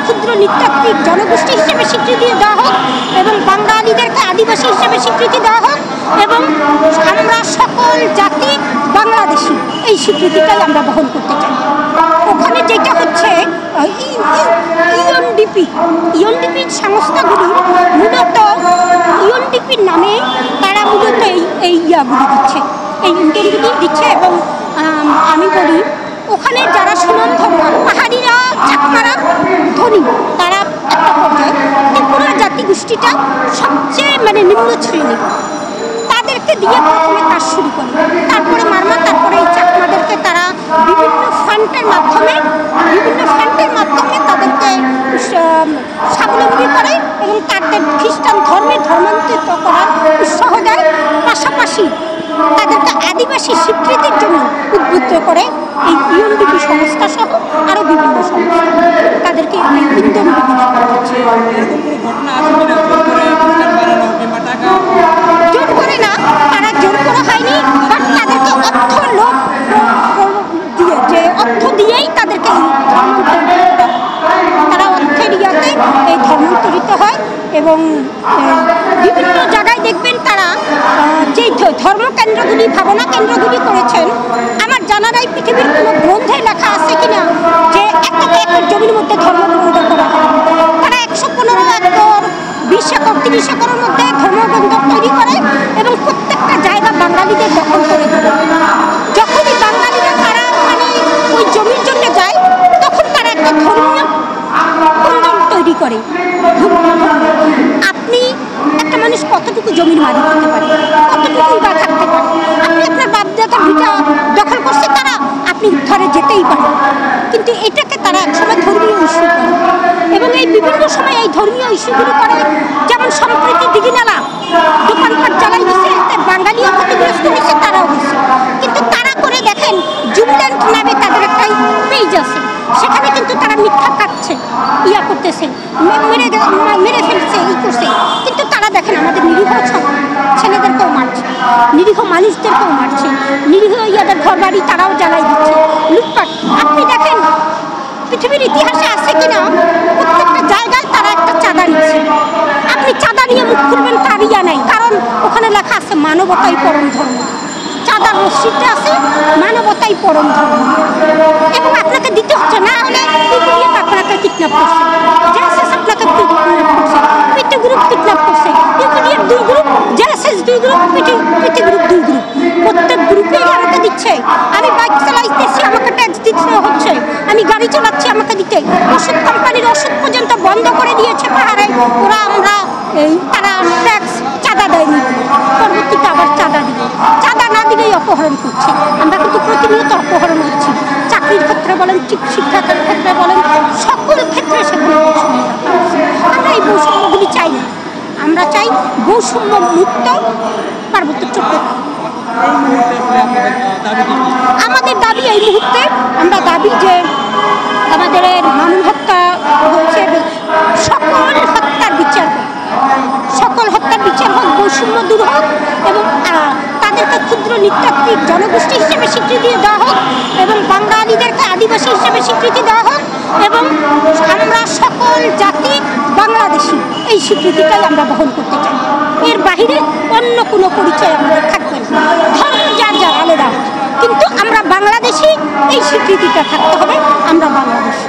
ক্ষুদ্র নৃতাত্ত্বিক জনগোষ্ঠী হিসেবে স্বীকৃতি দেওয়া হোক এবং বাঙালিদেরকে আদিবাসী হিসেবে স্বীকৃতি দেওয়া হোক এবং আমরা সকল জাতি বাংলাদেশি এই স্বীকৃতিটাই আমরা বহন করতে চাই। ওখানে যেটা হচ্ছে ইউএনডিপির সংস্থাগুলির মূলত ইউএনডিপির নামে তারা মূলত এই ইয়াগুলি দিচ্ছে, এই ইন্টারভিউগুলি দিচ্ছে। এবং আমি বলি ওখানে যারা সুনামধন্য পাহাড়িরা চাকমারা ধনী তারা একটা পর্যায়ে, ত্রিপুরা জাতিগোষ্ঠীটা সবচেয়ে নিম্ন শ্রেণীর, তাদেরকে দিয়ে প্রথমে কাজ শুরু করে, তারপরে মারমা, তারপরে এই চাকমাদেরকে তারা বিভিন্ন ফান্ডের মাধ্যমে তাদেরকে স্বাবলম্বী করে এবং তাদের খ্রিস্টান ধর্মান্তরিত করার উৎসাহ দেয়। পাশাপাশি তাদেরকে আদিবাসী স্বীকৃতির জন্য উদ্বুদ্ধ করে এই ইউএনডিপি সংস্থা সহ আরও বিভিন্ন সংস্থা তাদেরকে এই ইন্ধন জোর করে না, তারা জোর করা হয়নি, বাট তাদেরকে অর্থ দিয়েই তাদেরকে তারা অর্থের ইয়াতে এই ধর্মান্তরিত হয়। এবং বিভিন্ন জায়গায় দেখবেন তারা যেই ধর্মকেন্দ্রগুলি ভাবনা কেন্দ্রগুলি করেছেন, আমার জানা নাই পৃথিবীর কোনো গ্রন্থে লেখা আছে কিনা যে 1 একর জমির মধ্যে ধর্মকেন্দ্র করা হয়। তারা 115 একর 20 একর 30 একরের মধ্যে ধর্মকেন্দ্র তৈরি করে এবং প্রত্যেকটা জায়গা বাঙালিদের দখল করে দেবে। যখনই বাঙালিরা তারা ওই জমির জন্য যায় তখন তারা একটা ধর্মীয় কেন্দ্র তৈরি করে। আপনি একটা মানুষ কতটুকু জমির মালিক হতে পারে, কতটুকুই বা থাকতে পারে। আপনি আপনার বাপদাদার ভিটা দখল করছে তারা, আপনি উদ্ধারে যেতেই পারেন, কিন্তু এটাকে তারা একসময় ধর্মীয় ইস্যু করে এবং এই বিভিন্ন সময় এই ধর্মীয় ইস্যুগুলি করে। যেমন সম্প্রতি দিঘিনালা দোকানপাট জ্বালাই দিচ্ছে, বাঙালিও ক্ষতিগ্রস্ত হয়েছে, তারাও হয়েছে। কিন্তু তারা করে দেখেন জুবিল্যান্ট নামে তাদের একটা পেজ আছে, সেখানে কিন্তু তারা মিথ্যা কাটছে, ইয়া করতেছে, মেরে ফেলছে, এই করছে। কিন্তু তারা দেখেন আমাদের নিরীহ ছেলেদেরকেও মারছে, নিরীহ মানুষদেরকেও মারছে, নিরীহ ইয়াদের ঘর বাড়ি তারাও জ্বালাই দিচ্ছে, লুটপাট। আপনি দেখেন পৃথিবীর ইতিহাসে আছে কিনা প্রত্যেকটা জায়গায় তারা একটা চাঁদা নিচ্ছে। আপনি চাঁদা নিয়ে মুখ খুলবেন তার ইয়া নাই, কারণ ওখানে লেখা আছে মানবতাই পরম ধর্ম। চাঁদার রসিদটা আছে মানবতাই পরম ধর্ম এবং আপনাকে দিতে হচ্ছে, না হলে আপনাকে কিডন্যাপ করছে, জেএসএস আপনাকে কিডন্যাপ করছে, পিটি গ্রুপ কিডন্যাপ করছে, UPDF 2 group, JSS 2 group, PT group 2 group, প্রত্যেক গ্রুপেই আমাকে দিচ্ছে। আমি বাইক চালাইতেছি আমাকে ট্যাক্স দিতে হচ্ছে, আমি গাড়ি চালাচ্ছি আমাকে দিতে। ওষুধ কোম্পানির ওষুধ পর্যন্ত বন্ধ করে দিয়েছে পাহাড়ে, তারা ট্যাক্স চাঁদা দেয়নি, পরবর্তীতে আবার চাঁদা দিবে, চাঁদা না দিলেই অপহরণ করছে। আমরা কিন্তু প্রতিনিয়ত অপহরণ হচ্ছি, চাকরির ক্ষেত্রে বলেন, শিক্ষার ক্ষেত্রে বলেন, সকল ক্ষেত্রে সেখানে বৈষম্য রাখা হচ্ছে। আমরা এই বৈষম্যগুলি চাই না, আমরা চাই বৈষম্য মুক্ত পার্বত্য চট্টগ্রাম। আমাদের দাবি এই মুহূর্তে, আমরা দাবি যে আমাদের মামুন হত্যা হয়েছে, সকল হত্যার বিচার হোক, সকল হত্যার বিচার হোক, বৈষম্য দূর হোক এবং তাদেরকে ক্ষুদ্র নৃতাত্ত্বিক জনগোষ্ঠী হিসেবে স্বীকৃতি দেওয়া হোক এবং বাঙালিদেরকে আদিবাসী হিসেবে স্বীকৃতি দেওয়া হোক এবং আমরা সকল জাতি বাংলাদেশি এই স্বীকৃতিটাই আমরা বহন করতে চাই। এর বাহিরে অন্য কোনো পরিচয় আমাদের থাকবে না। ধর্ম যার যার আলাদা, কিন্তু আমরা বাংলাদেশি এই স্বীকৃতিটা থাকতে হবে, আমরা বাংলাদেশি।